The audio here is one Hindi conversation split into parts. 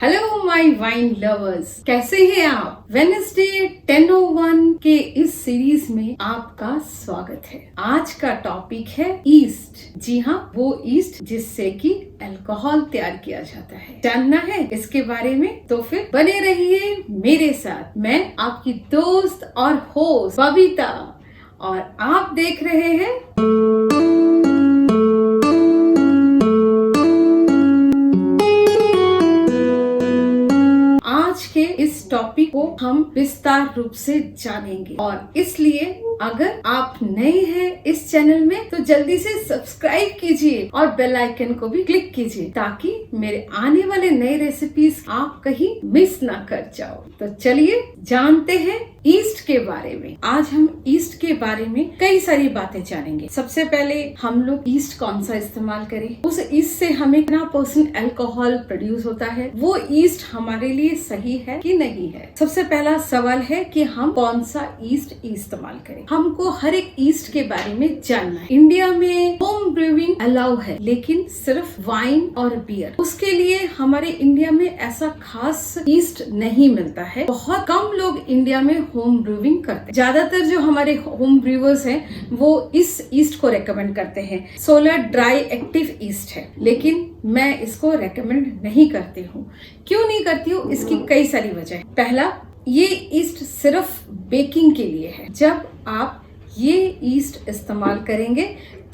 हेलो माय वाइन लवर्स, कैसे हैं आप। वेडनेसडे 10:01 के इस सीरीज में आपका स्वागत है। आज का टॉपिक है ईस्ट। जी हाँ, वो ईस्ट जिससे कि अल्कोहल तैयार किया जाता है। जानना है इसके बारे में? तो फिर बने रहिए मेरे साथ। मैं आपकी दोस्त और होस्ट बबीता और आप देख रहे हैं आज के इस टॉपिक को हम विस्तार रूप से जानेंगे और इसलिए अगर आप नए हैं इस चैनल में तो जल्दी से सब्सक्राइब कीजिए और बेल आइकन को भी क्लिक कीजिए ताकि मेरे आने वाले नए रेसिपीज आप कहीं मिस ना कर जाओ। तो चलिए जानते हैं ईस्ट के बारे में। आज हम ईस्ट के बारे में कई सारी बातें जानेंगे। सबसे पहले हम लोग ईस्ट कौन सा इस्तेमाल करें, उस ईस्ट से हमें कितना % अल्कोहल प्रोड्यूस होता है, वो ईस्ट हमारे लिए सही है कि नहीं है। सबसे पहला सवाल है कि हम कौन सा ईस्ट इस्तेमाल करें। हमको हर एक ईस्ट के बारे में जानना है। इंडिया में होम ब्रूइंग अलाउ है, लेकिन सिर्फ वाइन और बियर। उसके लिए हमारे इंडिया में ऐसा खास ईस्ट नहीं मिलता है। बहुत कम लोग इंडिया में होम ब्रूइंग करते हैं। ज्यादातर जो हमारे होम ब्रूवर्स हैं वो इस ईस्ट को रेकमेंड करते हैं। सोलर ड्राई एक्टिव ईस्ट है, लेकिन मैं इसको रेकमेंड नहीं करती हूँ। क्यों नहीं करती हूँ? इसकी कई सारी वजह है। पहला, ये ईस्ट सिर्फ बेकिंग के लिए है। जब आप ये ईस्ट इस्तेमाल करेंगे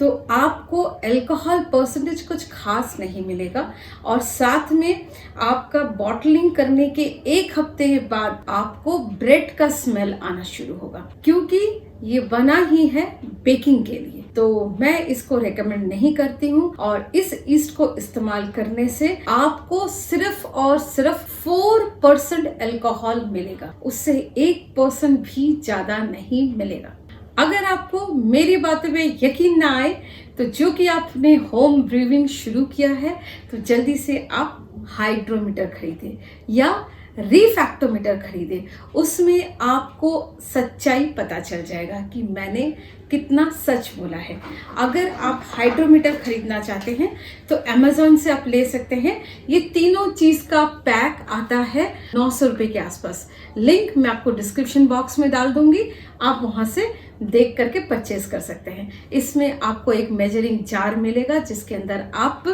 तो आपको अल्कोहल परसेंटेज कुछ खास नहीं मिलेगा और साथ में आपका बॉटलिंग करने के 1 हफ्ते बाद आपको ब्रेड का स्मेल आना शुरू होगा, क्योंकि ये बना ही है बेकिंग के लिए। तो मैं इसको रेकमेंड नहीं करती हूँ और इस ईस्ट को इस्तेमाल करने से आपको सिर्फ और सिर्फ 4% अल्कोहल मिलेगा, उससे 1% भी ज्यादा नहीं मिलेगा। अगर आपको मेरी बातों में यकीन ना आए तो जो कि आपने होम ब्रूइंग शुरू किया है तो जल्दी से आप हाइड्रोमीटर खरीदें या रिफैक्टोमीटर खरीदें। उसमें आपको सच्चाई पता चल जाएगा कि मैंने कितना सच बोला है। अगर आप हाइड्रोमीटर खरीदना चाहते हैं तो अमेज़न से आप ले सकते हैं। ये तीनों चीज का पैक आता है 900 रुपए के आसपास। लिंक मैं आपको डिस्क्रिप्शन बॉक्स में डाल दूंगी, आप वहां से देख करके परचेज कर सकते हैं। इसमें आपको एक मेजरिंग जार मिलेगा जिसके अंदर आप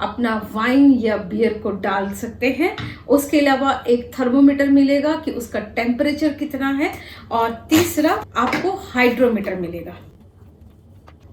अपना वाइन या बियर को डाल सकते हैं। उसके अलावा एक थर्मोमीटर मिलेगा कि उसका टेम्परेचर कितना है और तीसरा आपको हाइड्रोमीटर मिलेगा।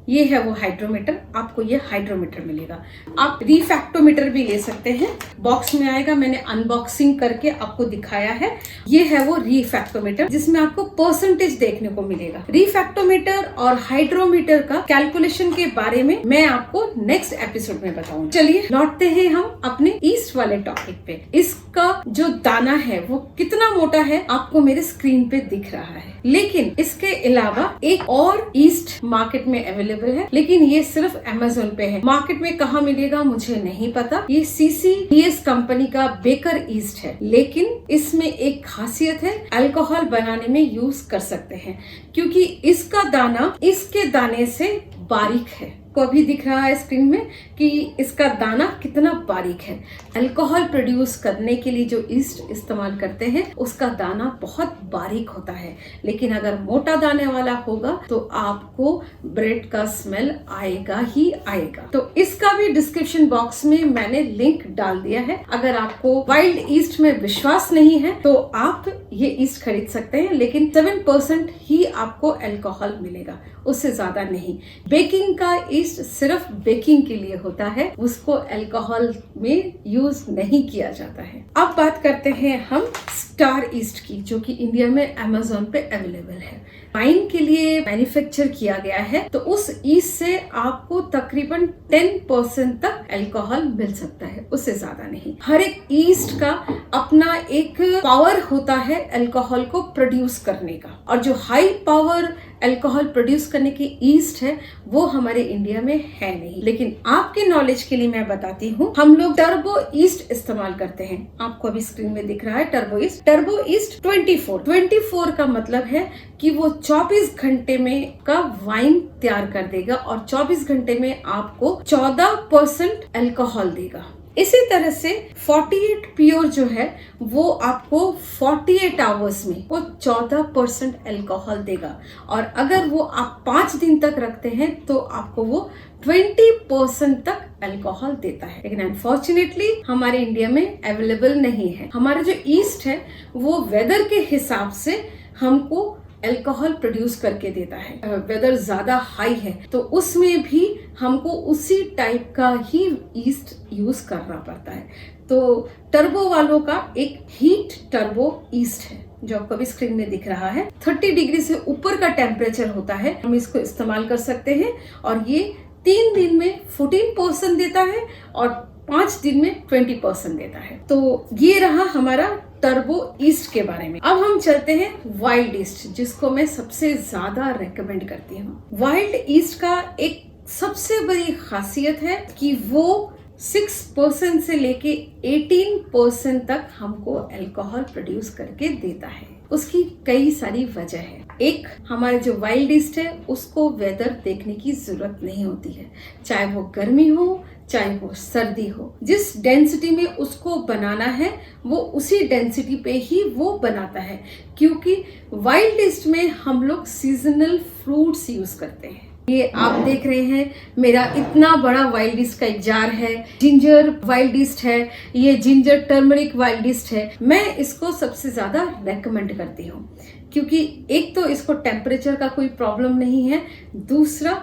ये है वो हाइड्रोमीटर, आपको ये हाइड्रोमीटर मिलेगा। आप रिफैक्टोमीटर भी ले सकते हैं, बॉक्स में आएगा। मैंने अनबॉक्सिंग करके आपको दिखाया है। ये है वो रिफैक्टोमीटर जिसमें आपको परसेंटेज देखने को मिलेगा। रिफैक्टोमीटर और हाइड्रोमीटर का कैलकुलेशन के बारे में मैं आपको नेक्स्ट एपिसोड में बताऊंगी। चलिए लौटते हैं हम अपने ईस्ट वाले टॉपिक पे। इसका जो दाना है वो कितना मोटा है आपको मेरे स्क्रीन पे दिख रहा है, लेकिन इसके अलावा एक और ईस्ट मार्केट में अवेलेबल है, लेकिन ये सिर्फ अमेज़न पे है। मार्केट में कहाँ मिलेगा मुझे नहीं पता। ये CCDS कंपनी का बेकर ईस्ट है, लेकिन इसमें एक खासियत है, अल्कोहल बनाने में यूज कर सकते हैं क्योंकि इसका दाना इसके दाने से बारीक है। को अभी दिख रहा है स्क्रीन में कि इसका दाना कितना बारीक है। अल्कोहल प्रोड्यूस करने के लिए जो ईस्ट इस्तेमाल करते हैं उसका दाना बहुत बारीक होता है, लेकिन अगर मोटा दाने वाला होगा तो आपको ब्रेड का स्मेल आएगा ही आएगा। तो इसका भी डिस्क्रिप्शन बॉक्स में मैंने लिंक डाल दिया है। अगर आपको वाइल्ड ईस्ट में विश्वास नहीं है तो आप ये ईस्ट खरीद सकते हैं, लेकिन 7% ही आपको अल्कोहल मिलेगा, उससे ज्यादा नहीं। बेकिंग का ईस्ट सिर्फ बेकिंग के लिए होता है, उसको अल्कोहल में यूज नहीं किया जाता है। अब बात करते हैं हम स्टार ईस्ट की, जो कि इंडिया में अमेज़न पे अवेलेबल है। वाइन के लिए मैन्युफैक्चर किया गया है, तो उस ईस्ट से आपको तकरीबन 10% तक अल्कोहल मिल सकता है, उससे ज्यादा नहीं। हर एक ईस्ट का अपना एक पावर होता है अल्कोहल को प्रोड्यूस करने का, और जो हाई पावर अल्कोहल प्रोड्यूस करने की ईस्ट है वो हमारे इंडिया में है नहीं। लेकिन आपके नॉलेज के लिए मैं बताती हूँ, हम लोग टर्बो ईस्ट इस्तेमाल करते हैं। आपको अभी स्क्रीन में दिख रहा है टर्बो ईस्ट। टर्बो ईस्ट 24 का मतलब है कि वो 24 घंटे में का वाइन तैयार कर देगा और 24 घंटे में आपको 14% अल्कोहल देगा। इसी तरह से 48 प्योर जो है वो आपको 48 आवर्स में वो 14% अल्कोहल देगा, और अगर वो आप 5 दिन तक रखते हैं तो आपको वो 20% तक अल्कोहल देता है। लेकिन अनफॉर्चुनेटली हमारे इंडिया में अवेलेबल नहीं है। हमारा जो ईस्ट है वो वेदर के हिसाब से हमको अल्कोहल प्रोड्यूस करके देता है। वेदर ज्यादा हाई है तो उसमें भी हमको उसी टाइप का ही ईस्ट यूज करना पड़ता है। तो टर्बो वालों का एक हीट टर्बो ईस्ट है जो आपको अभी स्क्रीन में दिख रहा है। 30 डिग्री से ऊपर का टेम्परेचर होता है, हम इसको इस्तेमाल कर सकते हैं, और ये 3 दिन में 14% देता है और 5 दिन में 20% देता है। तो ये रहा हमारा टर्बो ईस्ट के बारे में। अब हम चलते हैं वाइल्ड ईस्ट, जिसको मैं सबसे ज्यादा रेकमेंड करती हूँ। वाइल्ड ईस्ट का एक सबसे बड़ी खासियत है कि वो 6% से लेके 18% तक हमको अल्कोहल प्रोड्यूस करके देता है। उसकी कई सारी वजह है। एक, हमारे जो वाइल्ड ईस्ट है उसको वेदर देखने की जरूरत नहीं होती है, चाहे वो गर्मी हो चाहे वो सर्दी हो। जिस डेंसिटी में उसको बनाना है वो उसी डेंसिटी पे ही वो बनाता है, क्योंकि वाइल्ड ईस्ट में हम लोग सीजनल फ्रूट्स यूज करते हैं। ये आप देख रहे हैं मेरा इतना बड़ा वाइल्ड ईस्ट का एक जार है, जिंजर वाइल्ड ईस्ट है, ये जिंजर टर्मरिक वाइल्ड ईस्ट है। मैं इसको सबसे ज्यादा रेकमेंड करती हूँ क्योंकि एक तो इसको टेम्परेचर का कोई प्रॉब्लम नहीं है, दूसरा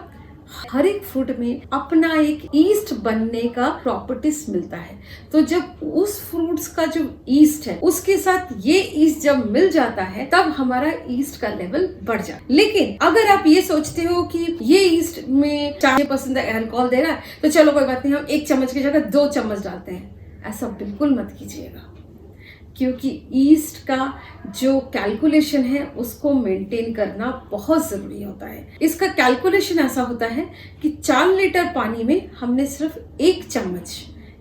हर एक फ्रूट में अपना एक ईस्ट बनने का प्रॉपर्टीज मिलता है। तो जब उस फ्रूट्स का जो ईस्ट है उसके साथ ये ईस्ट जब मिल जाता है तब हमारा ईस्ट का लेवल बढ़ जाता है। लेकिन अगर आप ये सोचते हो कि ये ईस्ट में 4% अल्कोहल दे रहा है तो चलो कोई बात नहीं, हम 1 चम्मच की जगह 2 चम्मच डालते हैं, ऐसा बिल्कुल मत कीजिएगा, क्योंकि ईस्ट का जो कैलकुलेशन है उसको मेंटेन करना बहुत जरूरी होता है। इसका कैलकुलेशन ऐसा होता है कि 4 लीटर पानी में हमने सिर्फ 1 चम्मच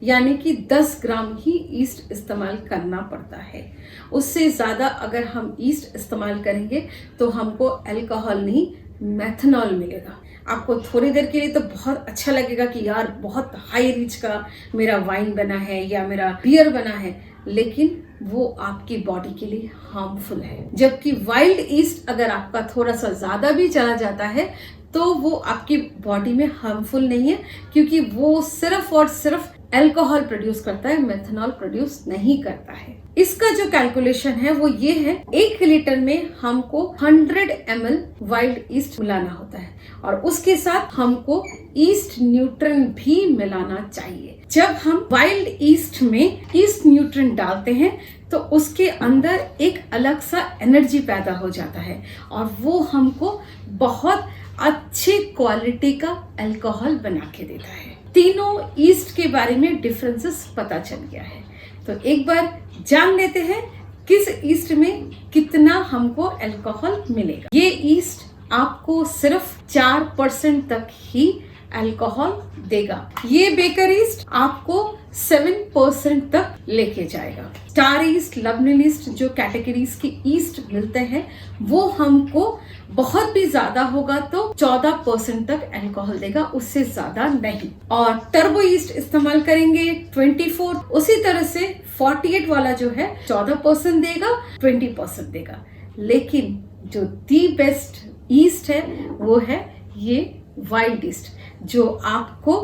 यानी कि 10 ग्राम ही ईस्ट इस्तेमाल करना पड़ता है। उससे ज्यादा अगर हम ईस्ट इस्तेमाल करेंगे तो हमको अल्कोहल नहीं मेथनॉल मिलेगा। आपको थोड़ी देर के लिए तो बहुत अच्छा लगेगा कि यार बहुत हाई रिच का मेरा वाइन बना है या मेरा बियर बना है, लेकिन वो आपकी बॉडी के लिए हार्मफुल है। जबकि वाइल्ड ईस्ट अगर आपका थोड़ा सा ज्यादा भी चला जाता है तो वो आपकी बॉडी में हार्मफुल नहीं है, क्योंकि वो सिर्फ और सिर्फ अल्कोहल प्रोड्यूस करता है, मेथनॉल प्रोड्यूस नहीं करता है। इसका जो कैलकुलेशन है वो ये है, 1 लीटर में हमको 100 ml वाइल्ड ईस्ट मिलाना होता है और उसके साथ हमको ईस्ट न्यूट्रिएंट भी मिलाना चाहिए। जब हम वाइल्ड ईस्ट में ईस्ट न्यूट्रिएंट डालते हैं तो उसके अंदर एक अलग सा एनर्जी पैदा हो जाता है और वो हमको बहुत अच्छी क्वालिटी का अल्कोहल बना के देता है। तीनों ईस्ट के बारे में डिफरेंसेस पता चल गया है, तो एक बार जान लेते हैं किस ईस्ट में कितना हमको अल्कोहल मिलेगा। ये ईस्ट आपको सिर्फ 4% तक ही अल्कोहल देगा। ये बेकर ईस्ट आपको 7% तक लेके जाएगा। स्टार ईस्ट, लबनिल ईस्ट जो कैटेगरीज की ईस्ट मिलते हैं वो हमको बहुत भी ज्यादा होगा तो 14% तक अल्कोहल देगा, उससे ज्यादा नहीं। और टर्बो ईस्ट इस्तेमाल करेंगे 24, उसी तरह से 48 वाला जो है 14% देगा, 20% देगा। लेकिन जो दी बेस्ट ईस्ट है वो है ये वाइल्ड ईस्ट, जो आपको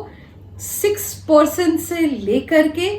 6% से लेकर के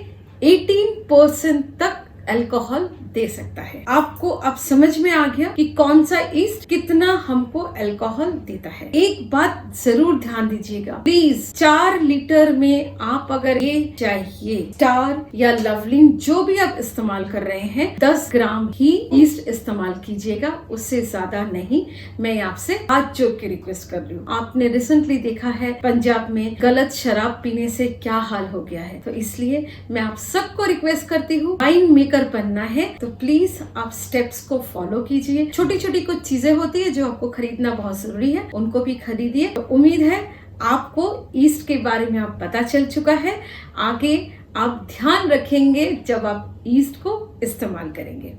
18% तक अल्कोहल दे सकता है। आपको अब समझ में आ गया कि कौन सा ईस्ट कितना हमको अल्कोहल देता है। एक बात जरूर ध्यान दीजिएगा प्लीज, 4 लीटर में आप अगर ये चाहिए स्टार या लवलिन जो भी आप इस्तेमाल कर रहे हैं 10 ग्राम ही ईस्ट इस्तेमाल कीजिएगा, उससे ज्यादा नहीं। मैं आपसे हाथ जोड़ के रिक्वेस्ट कर रही हूँ। आपने रिसेंटली देखा है पंजाब में गलत शराब पीने से क्या हाल हो गया है, तो इसलिए मैं आप सबको रिक्वेस्ट करती हूँ वाइन मेकर बनना है तो प्लीज आप स्टेप्स को फॉलो कीजिए। छोटी छोटी कुछ चीजें होती है जो आपको खरीदना बहुत जरूरी है, उनको भी खरीदिए। तो उम्मीद है आपको ईस्ट के बारे में आप पता चल चुका है। आगे आप ध्यान रखेंगे जब आप ईस्ट को इस्तेमाल करेंगे।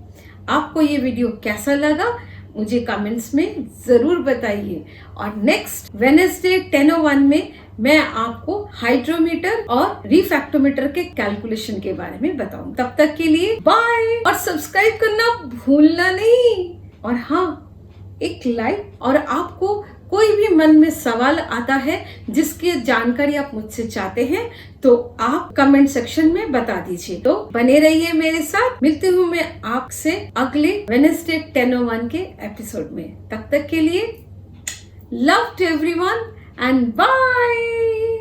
आपको ये वीडियो कैसा लगा मुझे कमेंट्स में जरूर बताइए और नेक्स्ट वेडनेसडे 10:01 में मैं आपको हाइड्रोमीटर और रिफ्रैक्टोमीटर के कैलकुलेशन के बारे में बताऊं। तब तक के लिए बाय, और सब्सक्राइब करना भूलना नहीं। और हाँ, एक लाइक, और आपको कोई भी मन में सवाल आता है जिसकी जानकारी आप मुझसे चाहते हैं तो आप कमेंट सेक्शन में बता दीजिए। तो बने रहिए मेरे साथ। मिलती हूँ मैं आपसे अगले वेडनेसडे 10:01 के एपिसोड में। तब तक के लिए love to everyone and bye.